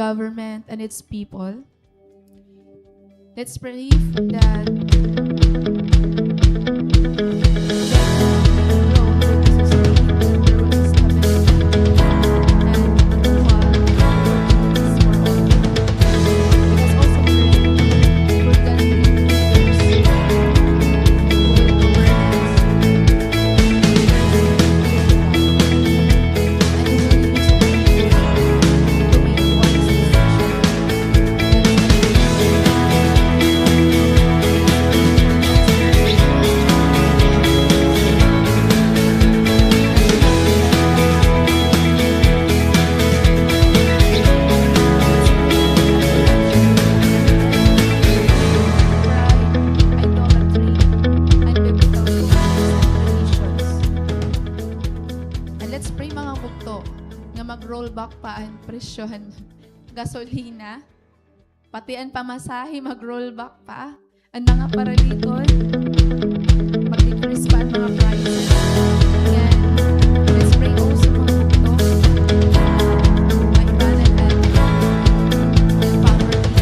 government and its people. Let's pray that mag-rollback pa ang presyon gasolina, pati ang pamasahe mag-rollback pa, ang mga paraliton, mag-decrease pa ang mga prices. Yan. Let's pray also mga bukto, maibanan at poverty,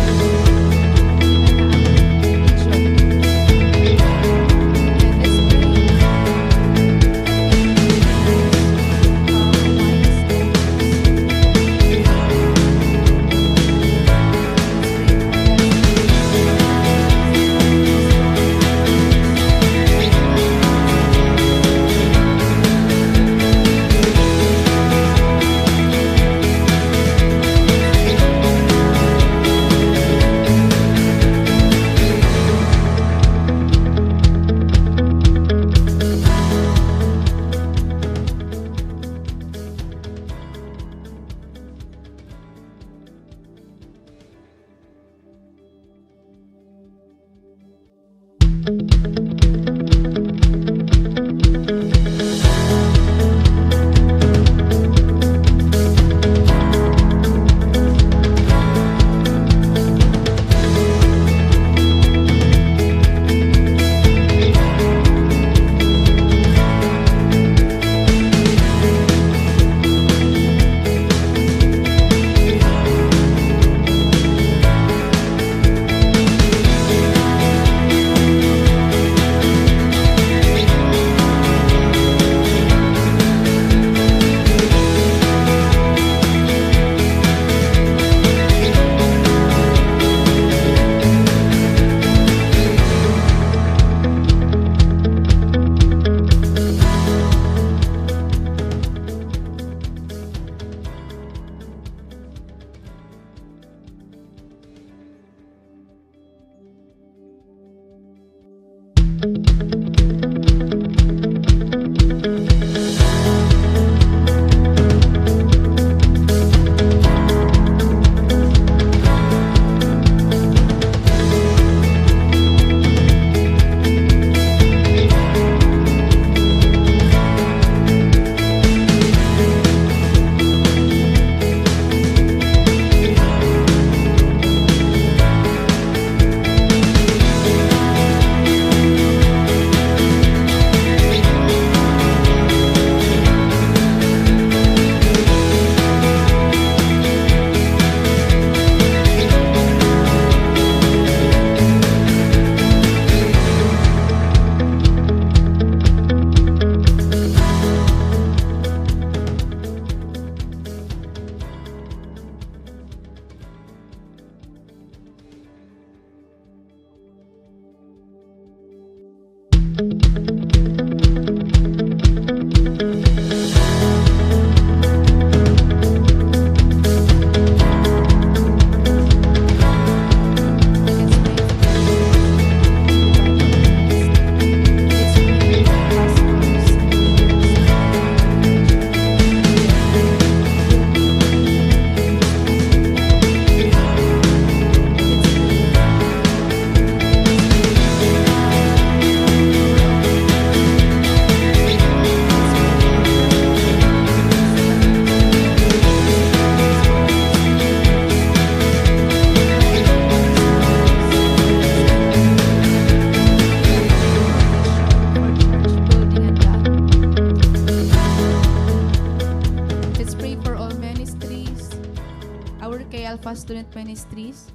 Apostolic Ministries,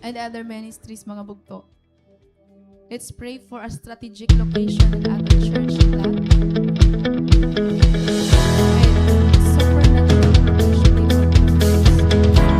and other ministries, mga bugto. Let's pray for a strategic location in other church lot. And supernatural provision in our lives. And money. Let us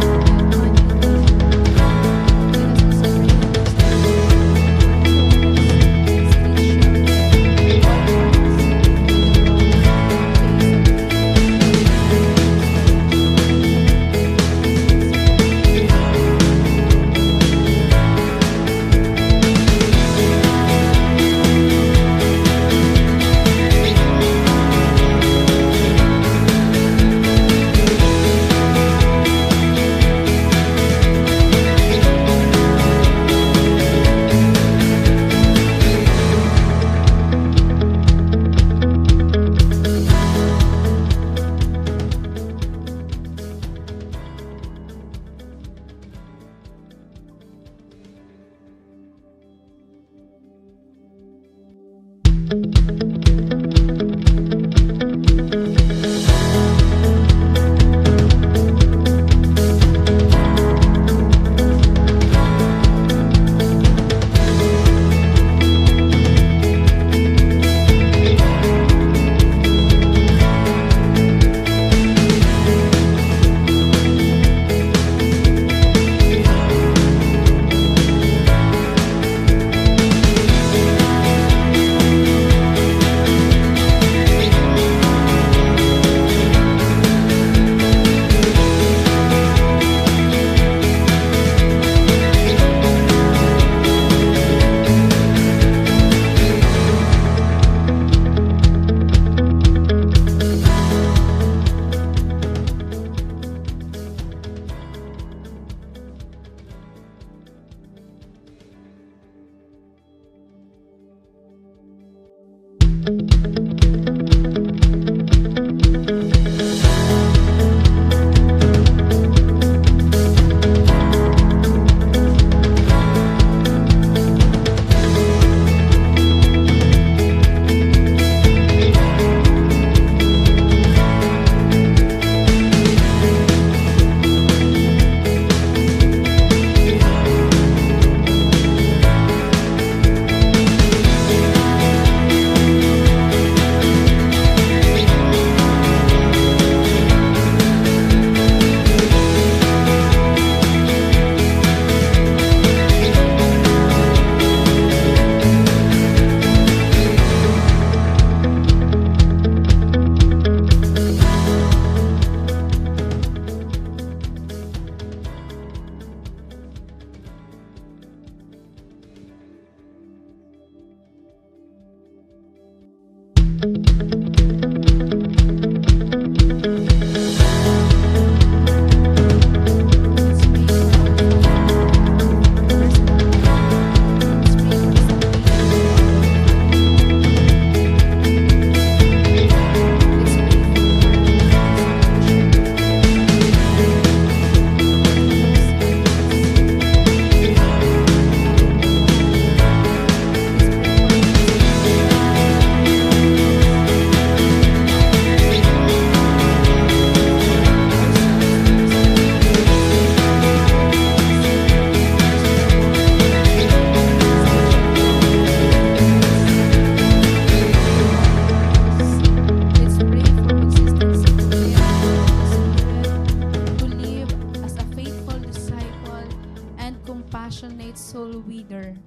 also pray that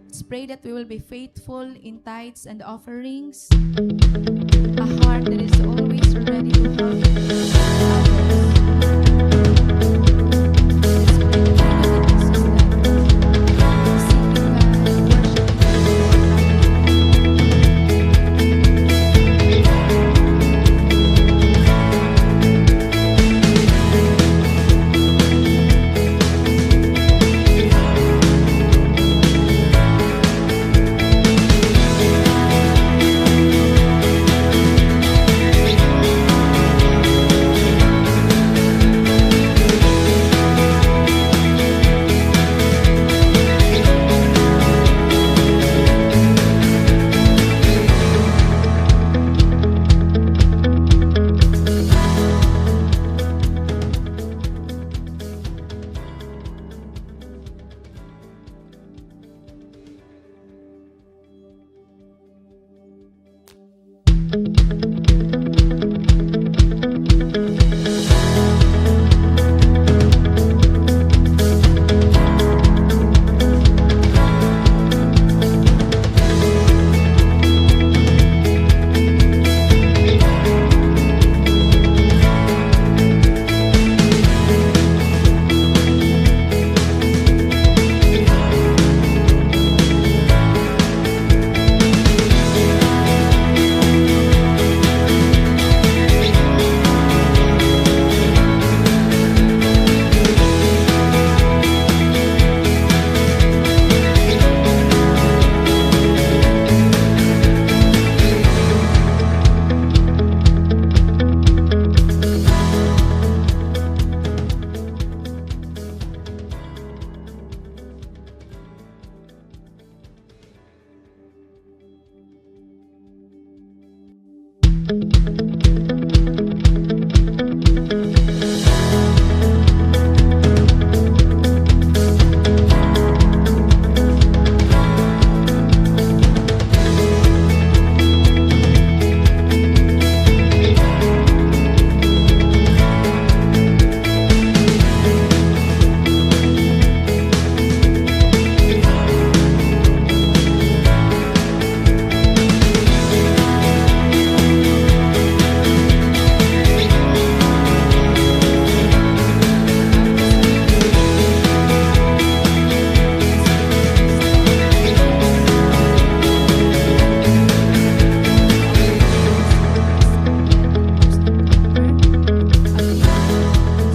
this pray that we will be faithful in tithes and offerings, a heart that is always ready to help others.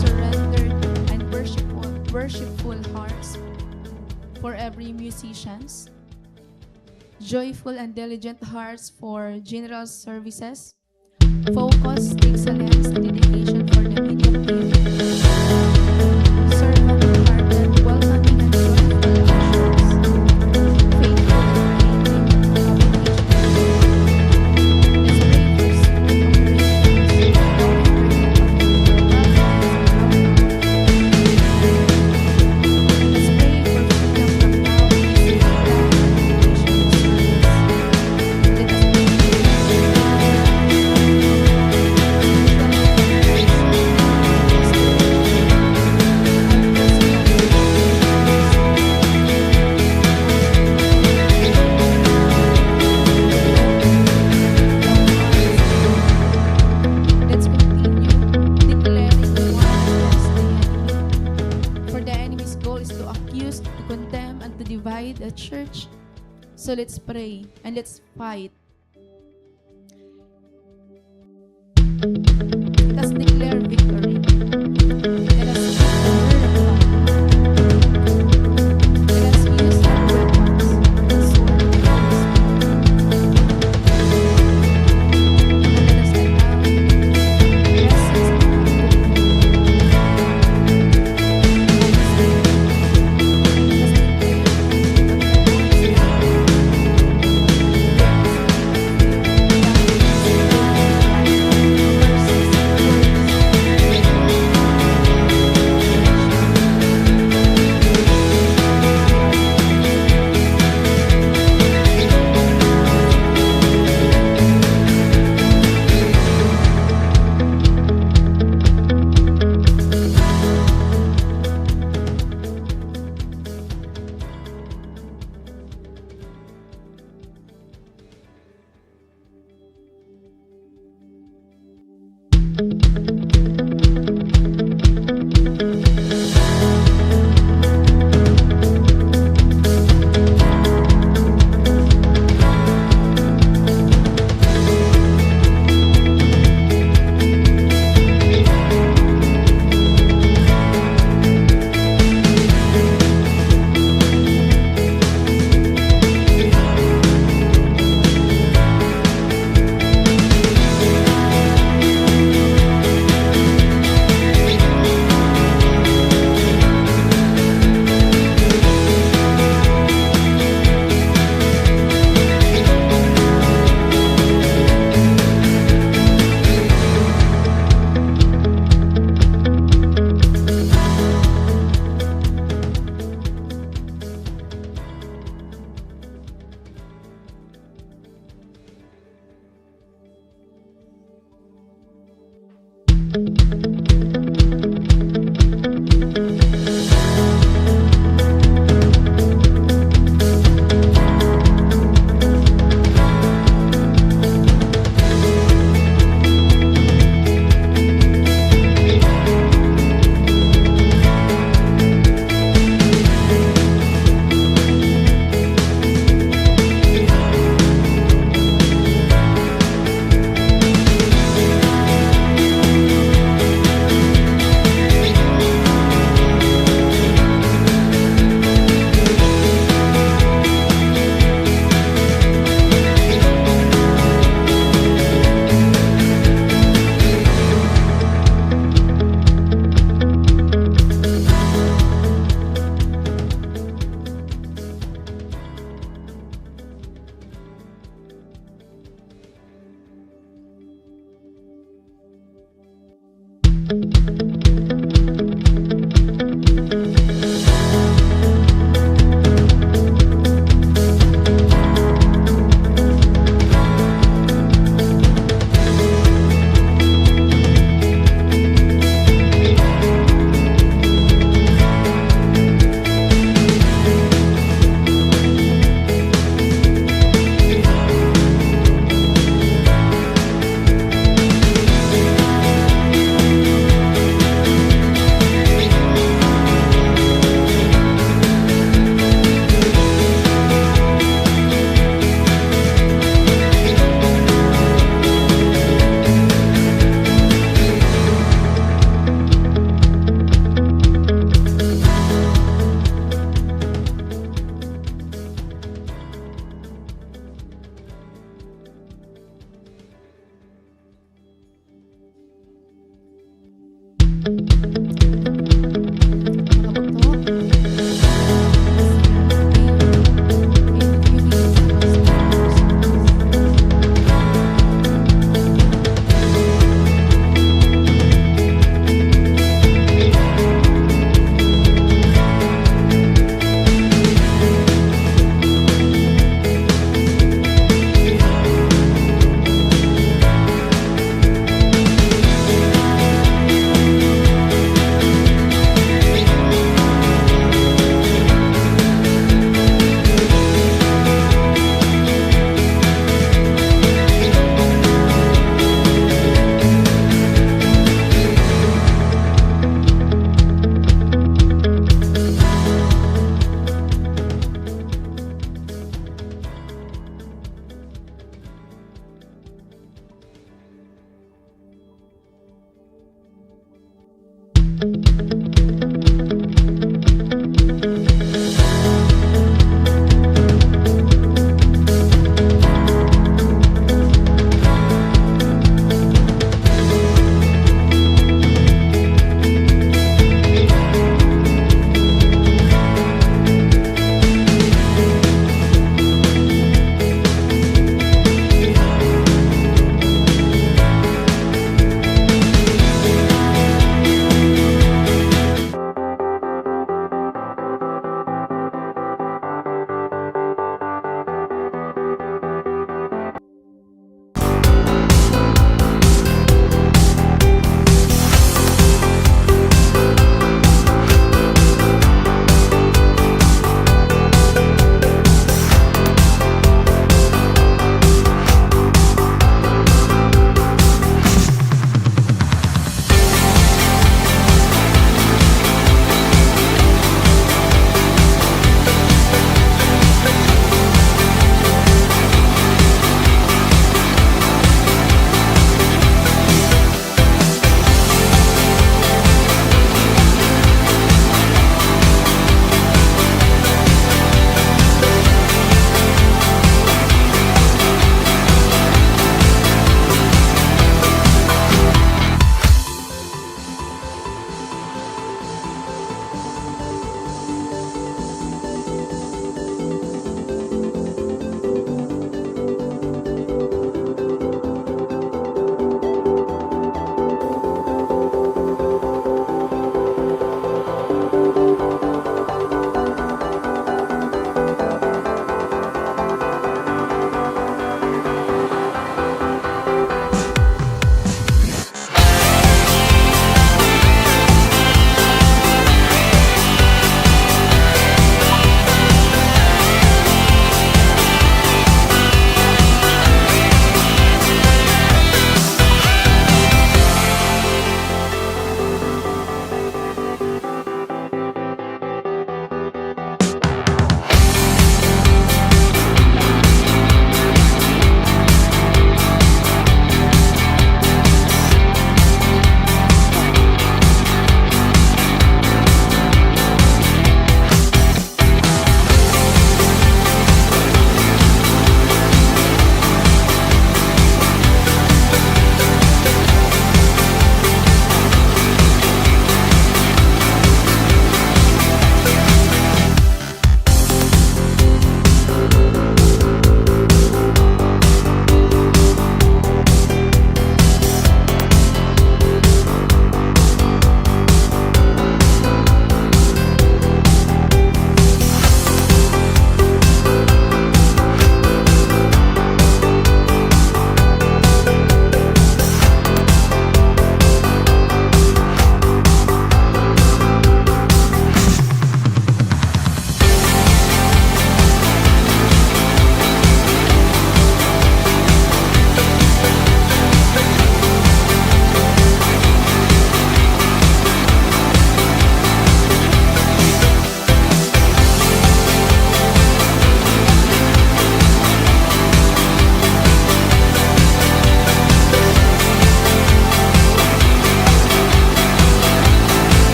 Surrendered and worshipful hearts for every musicians, joyful and diligent hearts for general services, focused excellence and dedication for the media team, servant-hearted, welcoming and joyful ushers, faithful and let's continue declaring the war against the enemy. For the enemy's goal is to accuse, to condemn, and to divide the church. So let's pray and let's fight. Let us declare victory. Let us speak the word of God. Let us use our weapons, the sword of the Holy Spirit. And let us allow the blessings of God to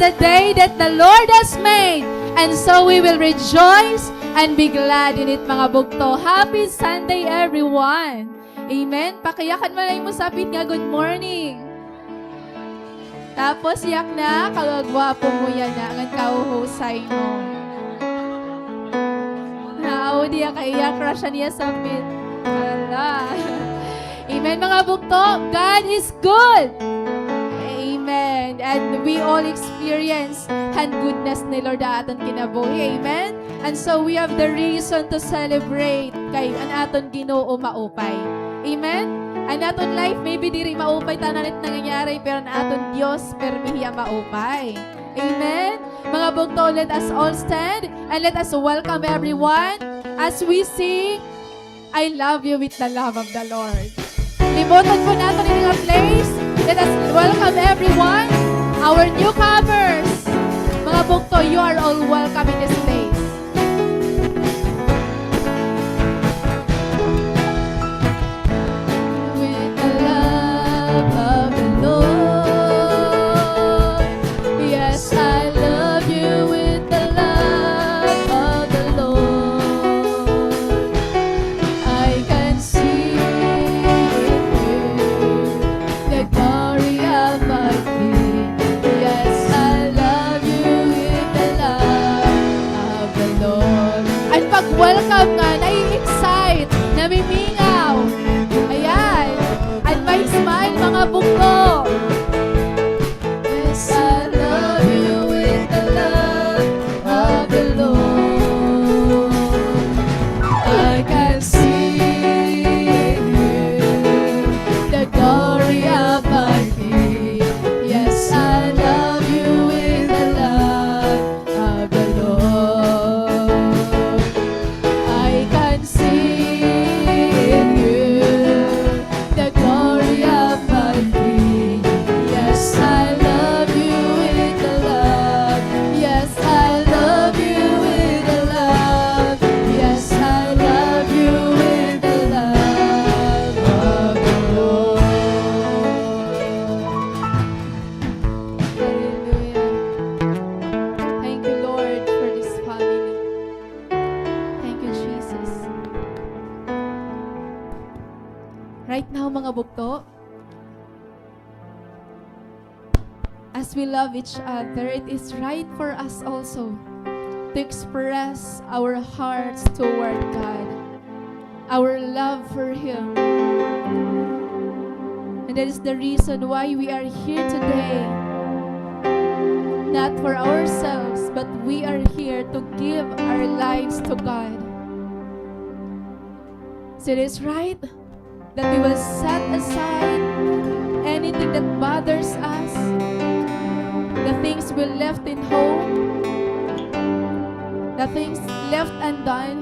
the day that the Lord has made. And so we will rejoice and be glad in it, mga bugto. Happy Sunday, everyone. Amen. Pakiyakan mo na yung musapit nga, good morning. Tapos, yak na, kagagwapo mo yan na, ang kauhusay mo. Naaw, diya kaya crush niya sa pit. Ala. Amen, mga bugto. God is good. Amen. And we all experience hand goodness ni Lord aton kinabuhi. Amen. And so we have the reason to celebrate kay an aton Ginoo maupay. Amen. An aton life maybe diri maupay tanalit nangyayari pero an aton Dios permihiya maupay. Amen. Mga bugto, let us all stand and let us welcome everyone as we sing I love you with the love of the Lord. Libutan po natin in a place. Let us welcome everyone, our newcomers. Mga bugto, you are all welcome in this place. With the love of the Lord. Yes, I love you with the love of the Lord. I can see the glory of my King. Yes, I love you with the love of the Lord. At pag-welcome nga, nai-excite, namimingaw. Ayan. At may smile, mga bugto. Yes, I love you with the love of the Lord. I can see in you the glory of my King. Yes, I love you with the love of the Lord. I can see in you the glory of my King. Yes, I love you with the love. Yes, I love you with the love. Yes, I love you with the love of the Lord. Hallelujah. Thank you, Lord, for this family. Thank you, Jesus. Right now, mga bugto, as we love each other, it is right for us also to express our hearts toward God, our love for Him. And that is the reason why we are here today. Not for ourselves, but we are here to give our lives to God. So it is right that we will set aside anything that bothers us, the things we left in home, the things left undone.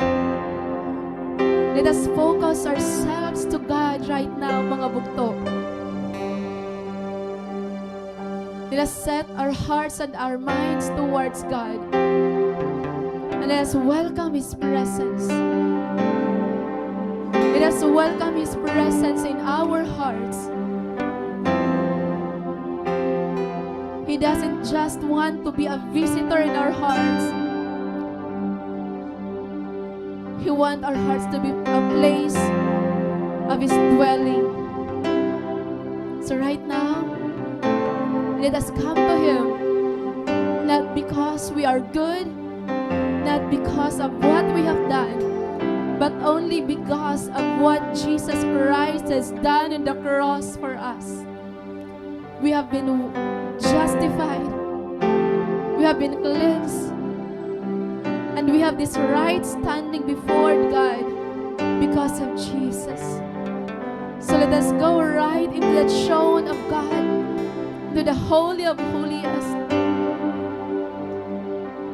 Let us focus ourselves to God right now, mga bugto. Let us set our hearts and our minds towards God. And let us welcome His presence. Let us welcome His presence in our hearts. He doesn't just want to be a visitor in our hearts. He wants our hearts to be a place of His dwelling. So right now, let us come to Him, not because we are good, not because of what we have done, but only because of what Jesus Christ has done on the cross for us. We have been justified. We have been cleansed. And we have this right standing before God because of Jesus. So let us go right into the throne of God, to the Holy of Holiest,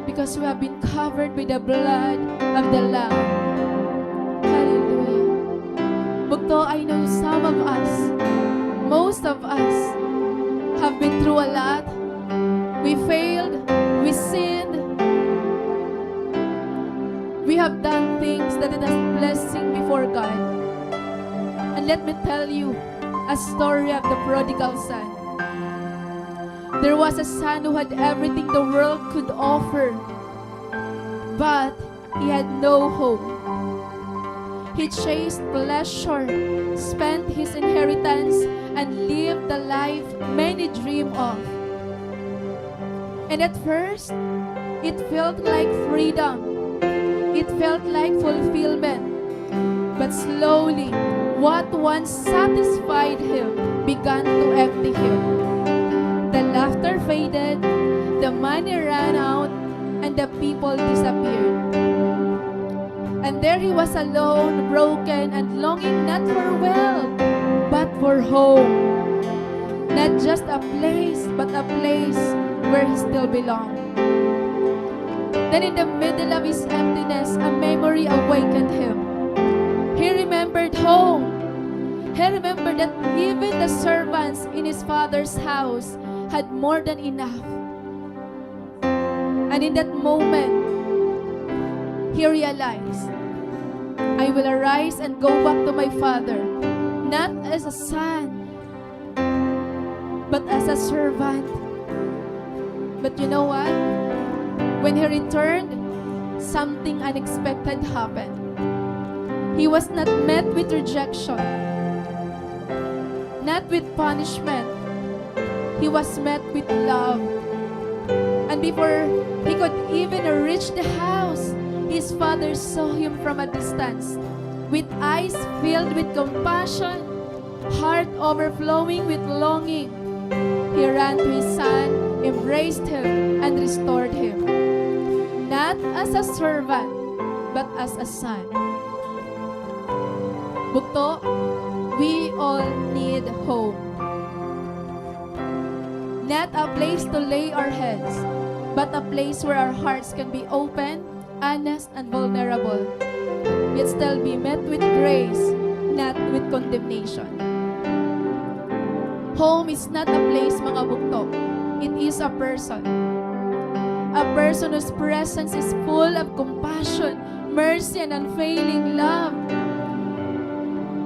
because we have been covered by the blood of the Lamb. Hallelujah. Bugto, I know some of us, most of us, have been through a lot. We failed, we sinned, we have done things that it is blessing before God. And let me tell you a story of the prodigal son. There was a son who had everything the world could offer, but he had no hope. He chased pleasure, spent his inheritance, and lived the life many dream of. And at first, it felt like freedom. It felt like fulfillment. But slowly, what once satisfied him began to empty him. The laughter faded, the money ran out, and the people disappeared. And there he was alone, broken, and longing not for wealth, but for home. Not just a place, but a place where he still belonged. Then in the middle of his emptiness, a memory awakened him. He remembered home. He remembered that even the servants in his father's house had more than enough. And in that moment, he realized, I will arise and go back to my father, not as a son, but as a servant. But you know what? When he returned, something unexpected happened. He was not met with rejection, not with punishment. He was met with love. And before he could even reach the house, his father saw him from a distance, with eyes filled with compassion, heart overflowing with longing. He ran to his son, embraced him, and restored him, not as a servant, but as a son. Bukto, we all need home. Not a place to lay our heads, but a place where our hearts can be open, honest, and vulnerable, yet still be met with grace, not with condemnation. Home is not a place, mga bukto. It is a person. A person whose presence is full of compassion, mercy, and unfailing love.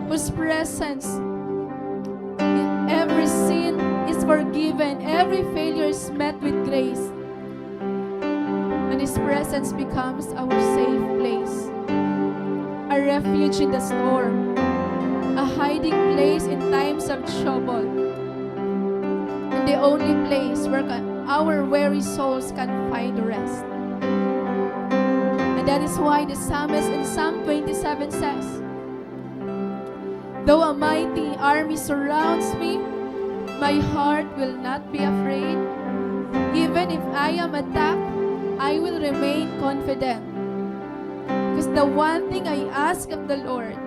Whose presence, every sin is forgiven, every failure is met with grace. And His presence becomes our safe place, a refuge in the storm, a hiding place in times of trouble, and the only place where our weary souls can find rest. And that is why the psalmist in Psalm 27 says, though a mighty army surrounds me, my heart will not be afraid. Even if I am attacked, I will remain confident. Because the one thing I ask of the Lord,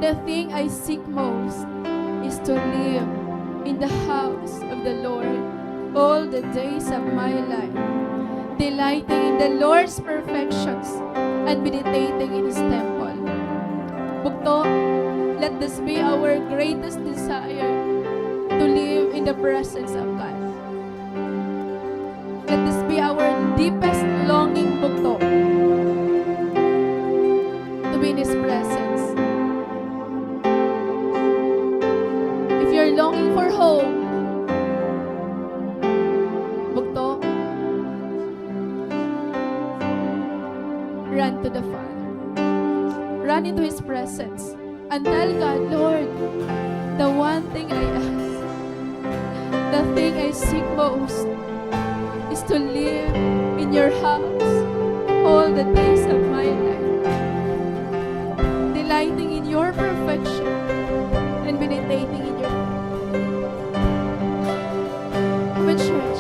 the thing I seek most, is to live in the house of the Lord all the days of my life, delighting in the Lord's perfections and meditating in His temple. Bukto, let this be our greatest desire, to live in the presence of God. Let this be our deepest longing, bukto, to be in His presence. If you're longing for home, bukto, run to the Father. Run into His presence. And tell God, Lord, the one thing I ask, the thing I seek most, is to live in your house all the days of my life, delighting in your perfection and meditating in your word. Church.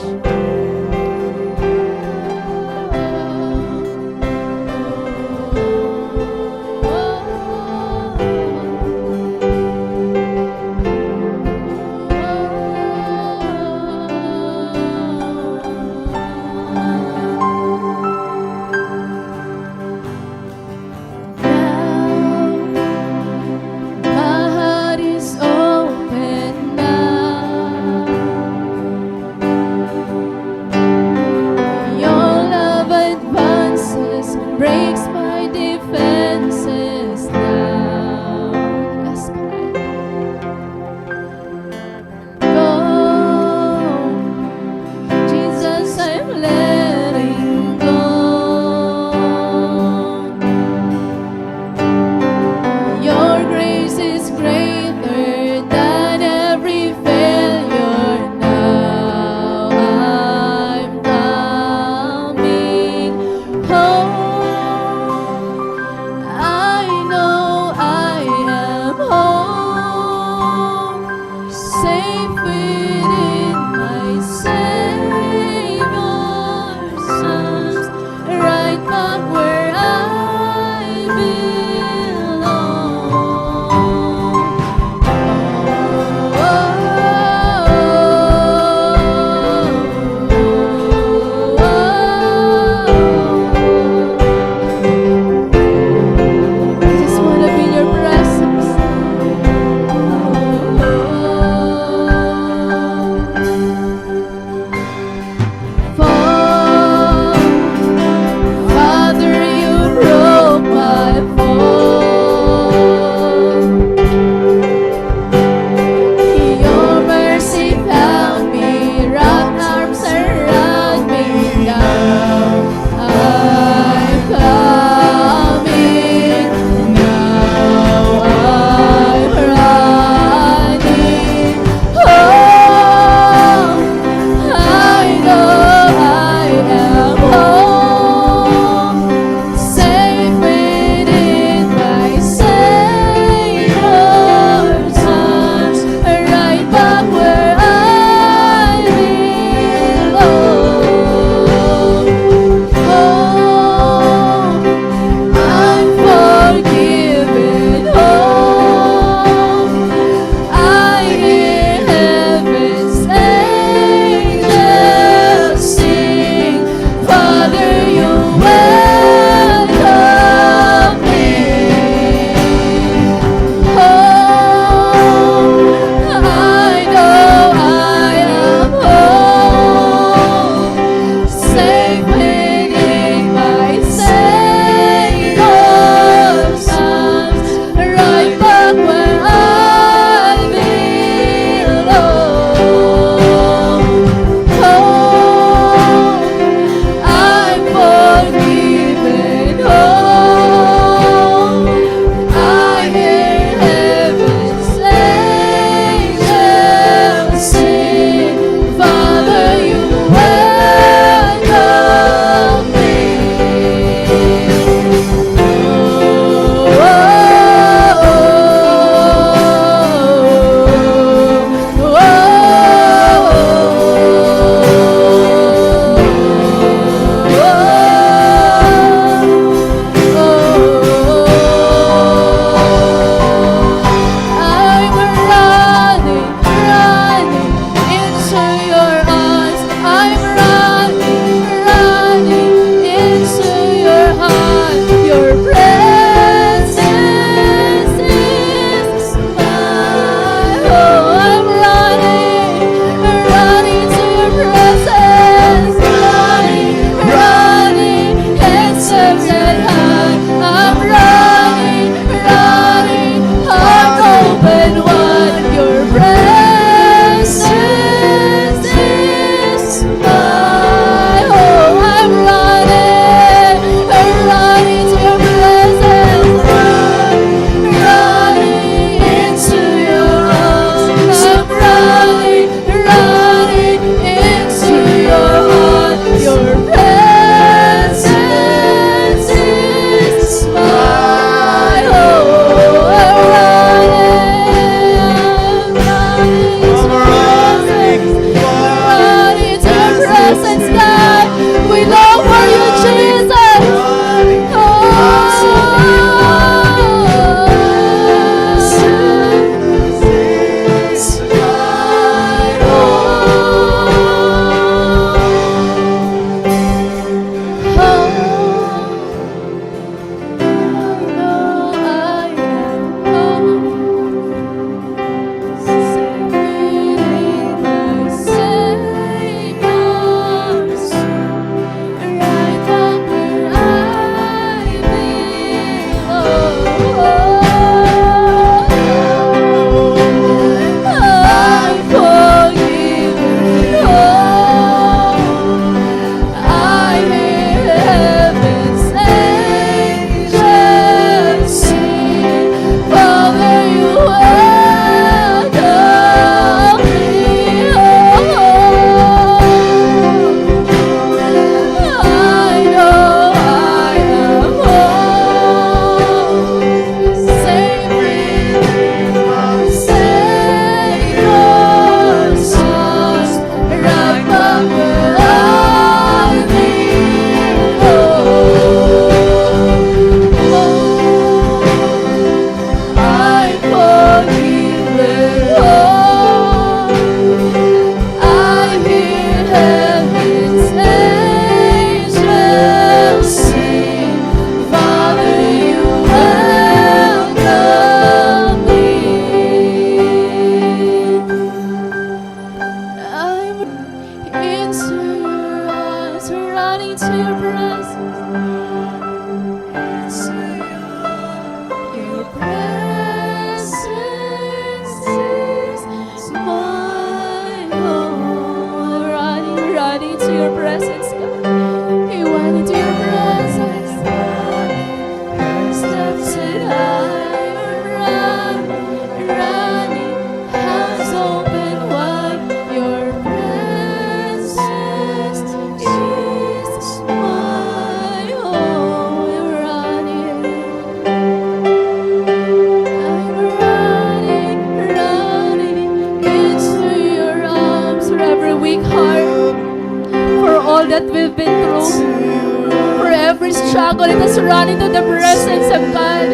struggle, let us run into the presence of God.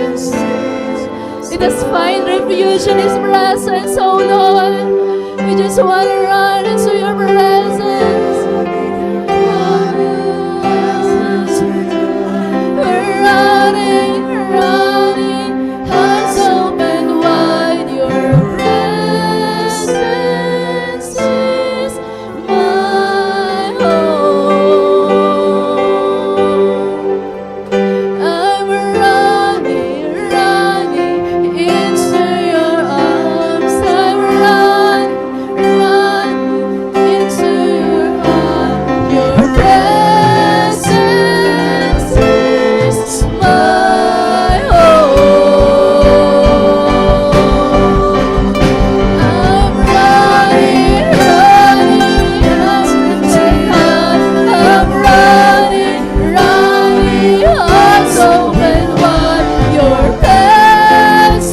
Let us find refuge in His presence, oh Lord. We just want to run into your presence. We're running, running, hearts open wide. Your presence is my home. I'm running, running into your arms. I'm running, running into your arms. Your presence is my home. I'm running, running, I'm running, running, hearts open wide. Your presence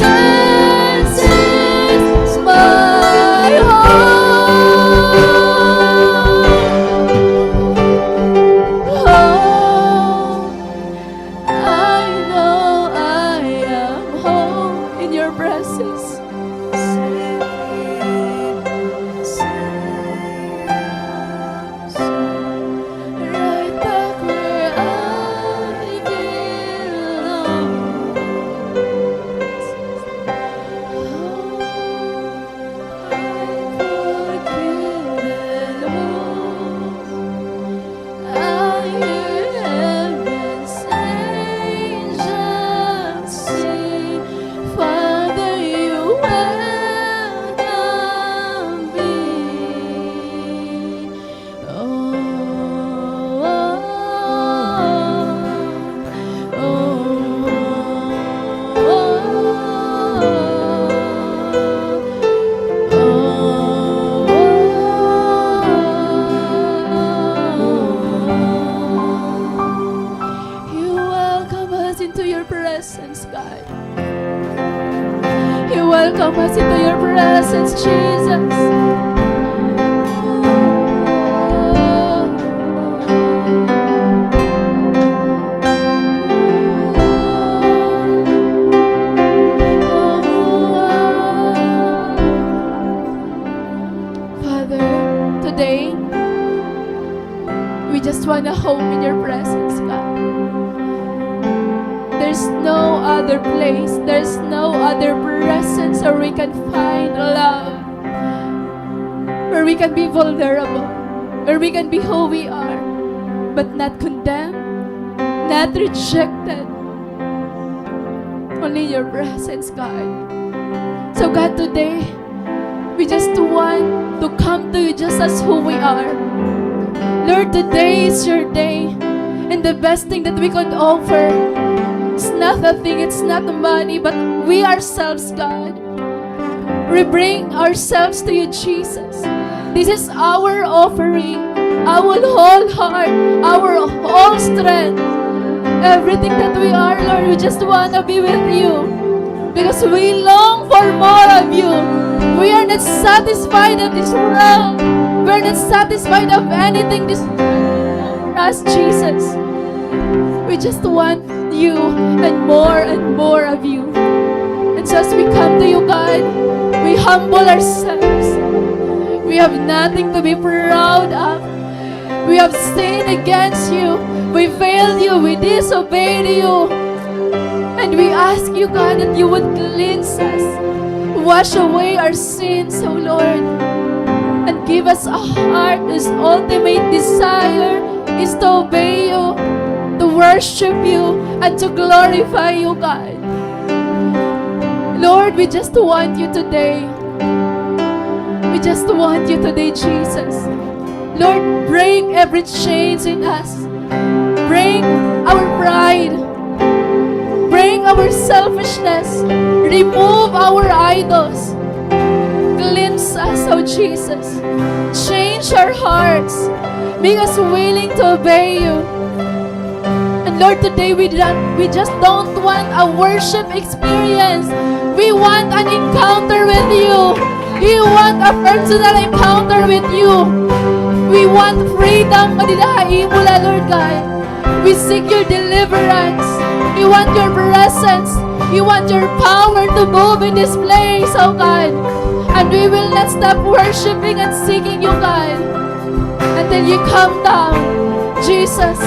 is my home. I know I am home in your presence. Right back where I belong. I hear heaven's angels sing, Father, you welcome me. You welcome us into your presence, God. You welcome us into your presence, Jesus. Father, today we just want a home in your presence, God. There's no other place, there's no other presence where we can find love, where we can be vulnerable, where we can be who we are, but not condemned, not rejected. Only your presence, God. So God, today, we just want to come to you just as who we are. Lord, today is your day, and the best thing that we could offer, it's not a thing, it's not money, but we ourselves, God. We bring ourselves to you, Jesus. This is our offering, our whole heart, our whole strength. Everything that we are, Lord, we just want to be with you. Because we long for more of you. We are not satisfied of this world. We are not satisfied of anything this us, Jesus. We just want you and more of you. And so as we come to you, God, we humble ourselves. We have nothing to be proud of. We have sinned against you. We failed you. We disobeyed you. And we ask you, God, that you would cleanse us. Wash away our sins, O Lord. And give us a heart whose ultimate desire is to obey you, to worship you, and to glorify you, God. Lord, we just want you today. We just want you today, Jesus. Lord, break every chains in us. Break our pride. Break our selfishness. Remove our idols. Cleanse us, oh Jesus. Change our hearts. Make us willing to obey you. And Lord, today we just don't want a worship experience. We want an encounter with you. We want a personal encounter with you. We want freedom. Madilahain mo la, Lord God. We seek your deliverance. We want your presence. We want your power to move in this place, oh God. And we will not stop worshiping and seeking you, God, until you come down. Jesus,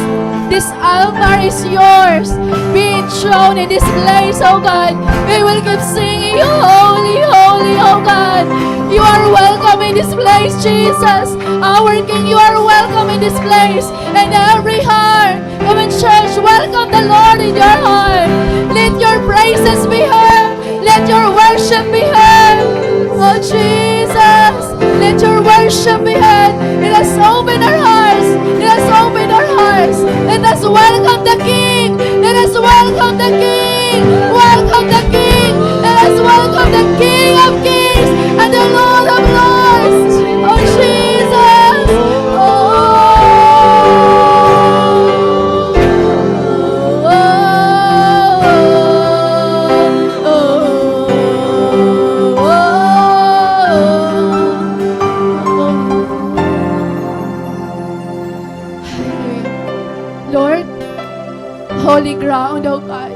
this altar is yours. Be enthroned in this place, oh God. We will keep singing you, holy, holy, oh God. You are welcome in this place, Jesus. Our King, you are welcome in this place. And every heart, come in church, welcome the Lord in your heart. Let your praises be heard. Let your worship be heard. Oh Jesus, let your worship be heard. Let us open our hearts. Let us open our hearts. Let us welcome the King. Let us welcome the King. Welcome the King. Let us welcome the King of Kings and the Lord of Lords. Oh Jesus. Lord, holy ground, oh God,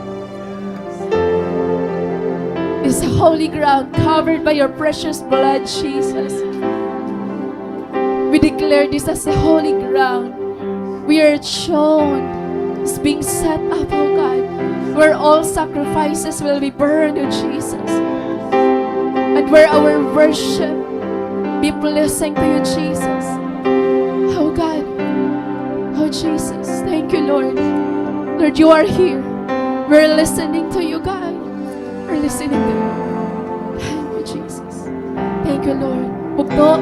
is holy ground covered by your precious blood, Jesus. We declare this as a holy ground. We are shown as being set up, oh God, where all sacrifices will be burned, oh Jesus, and where our worship be pleasing to you, Jesus. Oh God, oh Jesus, thank you, Lord. Lord, you are here. We're listening to you, God. We're listening to you. Thank you, Jesus. Thank you, Lord. Bugto,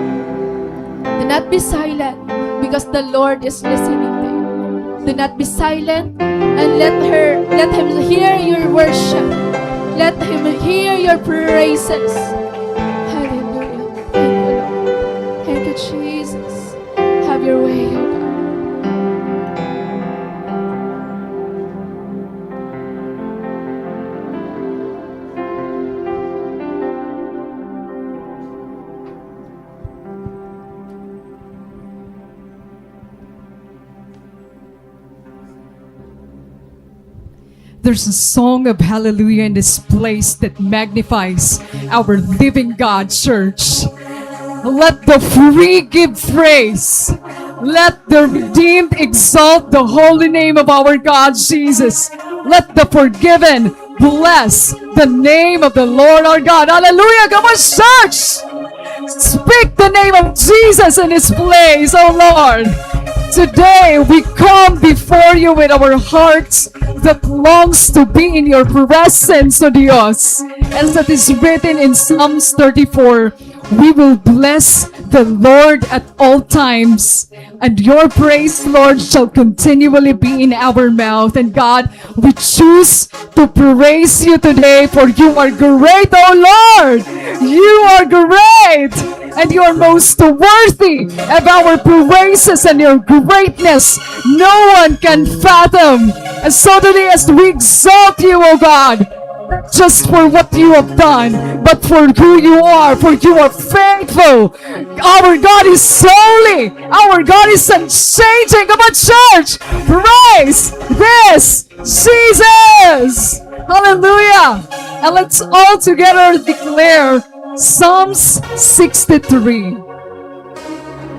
do not be silent because the Lord is listening to you. Do not be silent and let him hear your worship. Let him hear your praises. Hallelujah. Thank you, Lord. Thank you, Jesus. Have your way, oh God. There's a song of hallelujah in this place that magnifies our living God, church. Let the free give praise. Let the redeemed exalt the holy name of our God, Jesus. Let the forgiven bless the name of the Lord our God. Hallelujah. Come on, church. Speak the name of Jesus in this place, oh Lord. Today we come before you with our hearts that longs to be in your presence, O Dios. As it is written in Psalms 34, we will bless the Lord at all times, and your praise, Lord, shall continually be in our mouth. And God, we choose to praise you today, for you are great, O Lord. You are great, and you are most worthy of our praises, and your greatness no one can fathom. And so today, as we exalt you, O God, not just for what you have done, but for who you are, for you are faithful. Our God is holy. Our God is unchanging. Come on, church, praise this Jesus. Hallelujah. And let's all together declare Psalms 63.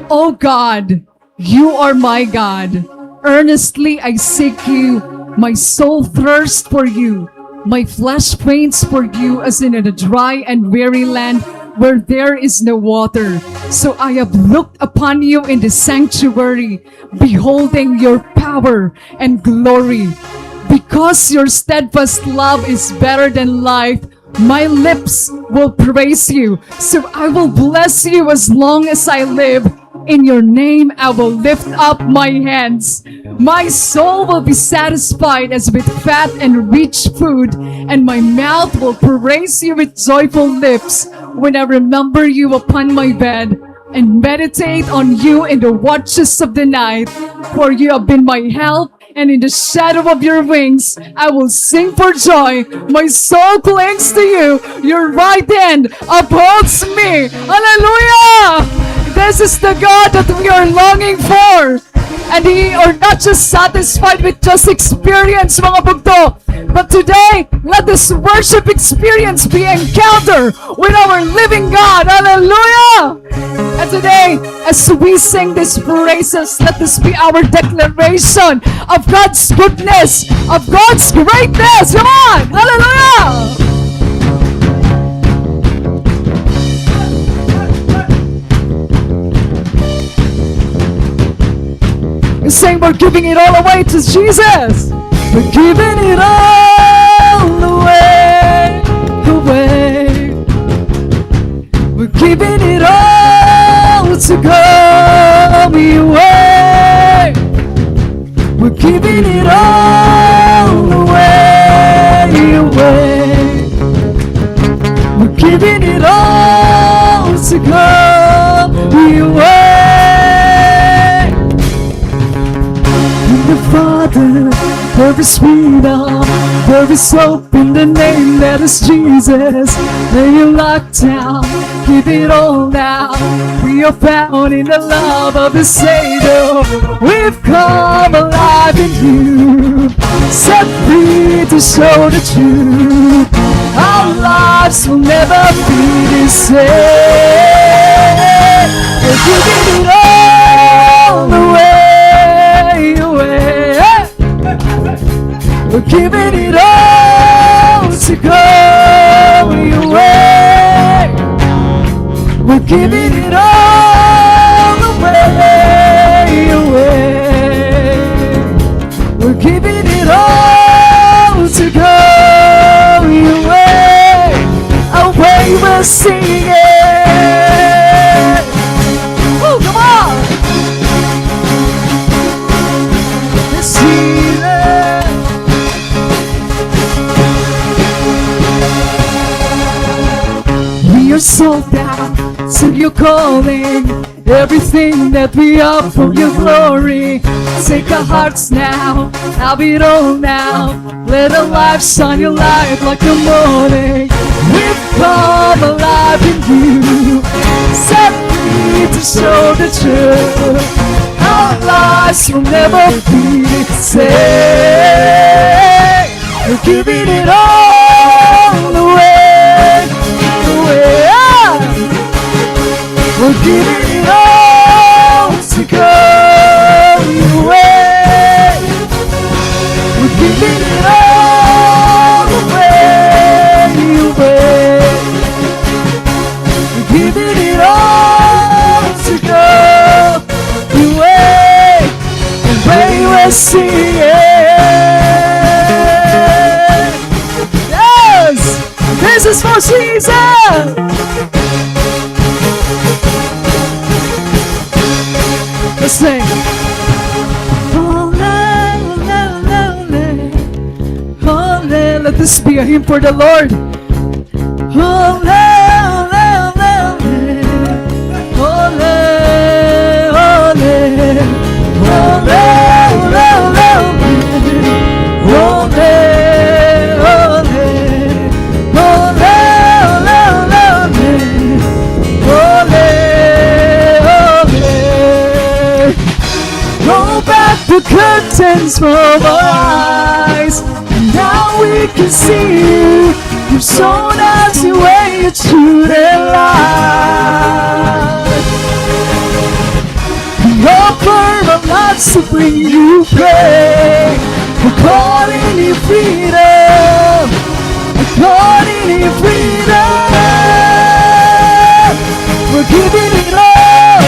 Oh God, you are my God. Earnestly I seek you. My soul thirsts for you. My flesh faints for you, as in a dry and weary land where there is no water. So I have looked upon you in the sanctuary, beholding your power and glory. Because your steadfast love is better than life, my lips will praise you. So I will bless you as long as I live. In your name I will lift up my hands. My soul will be satisfied as with fat and rich food, and my mouth will praise you with joyful lips when I remember you upon my bed and meditate on you in the watches of the night. For you have been my help, and in the shadow of your wings I will sing for joy. My soul clings to you. Your right hand upholds me. Hallelujah! This is the God that we are longing for. And we are not just satisfied with just experience, mga bugto. But today, let this worship experience be encounter with our living God. Hallelujah! And today, as we sing these praises, let this be our declaration of God's goodness, of God's greatness. Come on! Hallelujah! You're saying we're giving it all away to Jesus. We're giving it all away. We're giving it all to go your way. We're giving it all away. We're giving it all to go your way. The Father, there is freedom, there is hope in the name that is Jesus. Lay your lock down, give it all now. We are found in the love of the Savior. We've come alive in you, set free to show the truth. Our lives will never be the same. We're giving it all away. We're giving it all to go your way. We're giving it all away. We're giving it all to go your way. Away we're singing. Oh, come on! This we are sold out to your calling. Everything that we are for your glory. Take our hearts now, have it all now. Let our lives shine your light like the morning. We've come alive in you, set free to show the truth. Our lives will never be the same. We're giving it all away. We're giving it all to go your way. We're giving it all away. We're giving it all to go your way. And when we're singing, yes, this is for Jesus. Let's sing. Let this be a hymn for the Lord. The curtains from our eyes, and now we can see you. You've shown us your way, your truth and life. We offer our lives to bring you praise. We're calling you freedom. We're calling you freedom. We're giving it all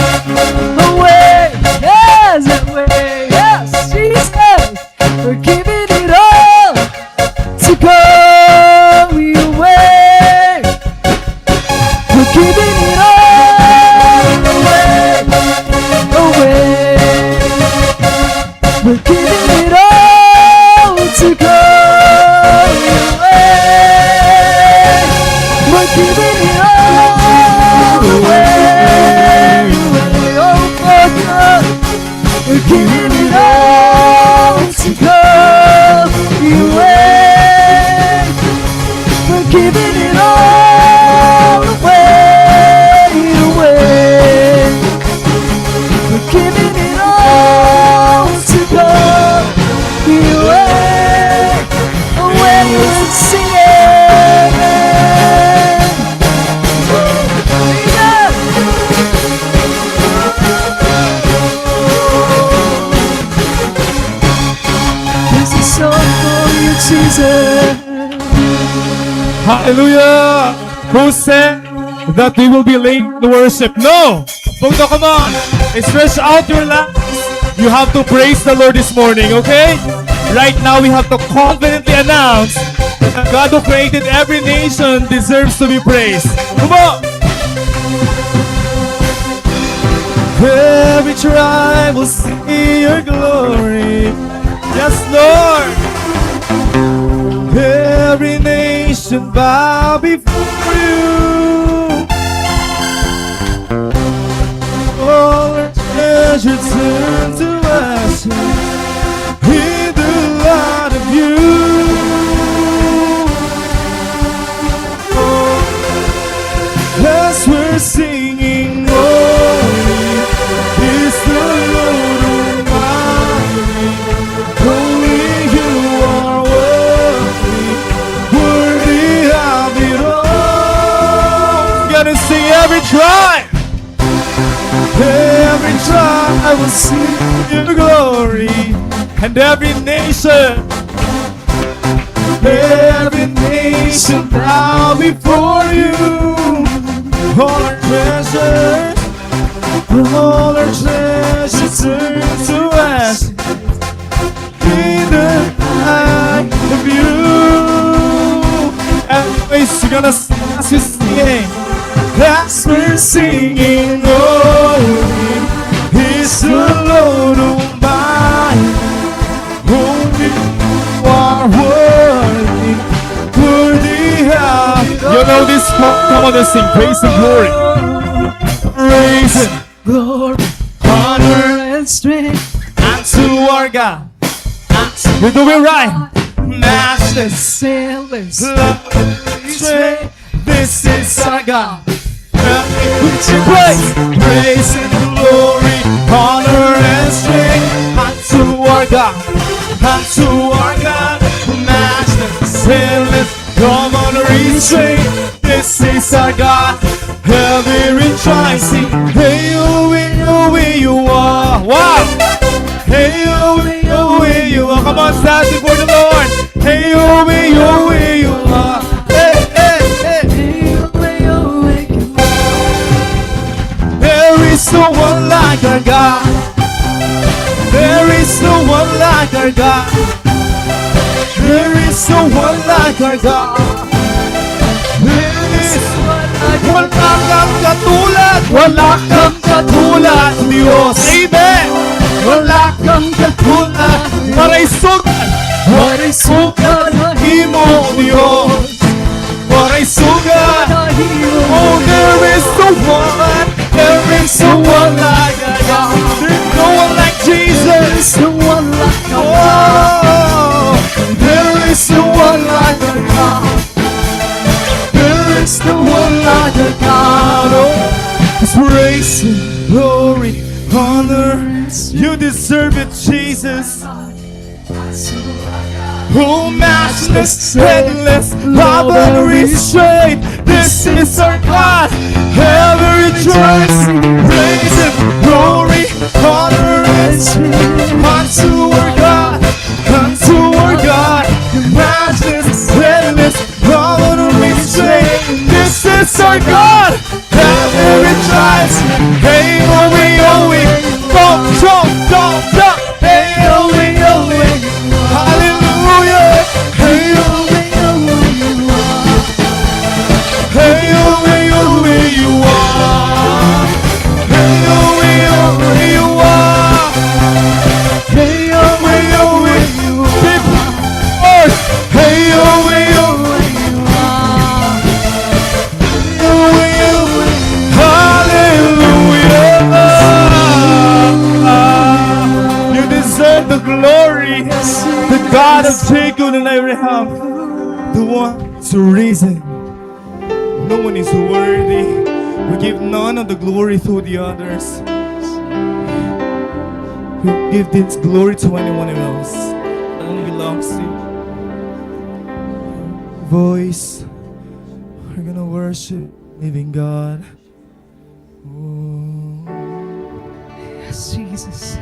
away. Yes, that way. We're giving it all to go your way. We're giving it all away. We're giving it all to go Sing it! This is all for you, Jesus. Hallelujah! Who said that we will be late to worship? No! Bodo, come on! Stretch out your laps. You have to praise the Lord this morning, okay? Right now, we have to confidently announce that God who created every nation deserves to be praised. Come on! Every tribe will see your glory. Yes, Lord! Every nation bow before you. All our treasure turn to ashes in the light of you. Oh, as we're singing, holy is the Lord Almighty. Only you are worthy, worthy of it all. You gotta sing every tribe. Every tribe will sing your glory, and every nation bow before you. All our treasures turn to ashes in the light of you. And we're gonna sing as we're singing. As we're singing, holy is the Lord Almighty. Only you are worthy, worthy of. You know this song? Come on, let's sing. Praise and glory. Praise and Glory, honor and strength. unto our God. We do it right. Matchless, Sailors, love, strength. This is our God. Praise and glory, honor and strength unto our God, matchless, endless, come on, restraint. This is our God, heavy rejoicing. Hey, oh, you are. Wow! Hey, oh, you are. Come on, stand before the Lord. Hey, oh, you are. Hey, hey, hey. There is no one like our God. There is no one like our God. There is no one like our God. There is wala kang katulad. Wala kang katulad, Diyos. Amen. Wala kang katulad. Maray sugat himo, Diyos. Maray sugat. Oh, there is no one. There is no one like God. There's no one like Jesus. no one like our Oh, there is no one like God. There is no one like God. Oh, it's praise and glory, honor. You deserve it, Jesus. Oh, matchless, endless, love and restraint. This is our God. Every choice, praise and glory, honor and strength unto our God, unto our God. Matchless, endless, love and restraint. This is our God. Every choice, hey, oh, we, don't, hey, oh, we. Hallelujah. Hey, oh, hey, oh, you are. Hey, oh, you are. Hey, oh, you are. Hey, oh, you are. Hallelujah. You deserve the glory. The God of Jacob and Abraham, the one to reason. No one is worthy. We give none of the glory to the others. We give this glory to anyone else. It only belongs to you. voice. We're gonna worship living God. Oh. Yes, Jesus.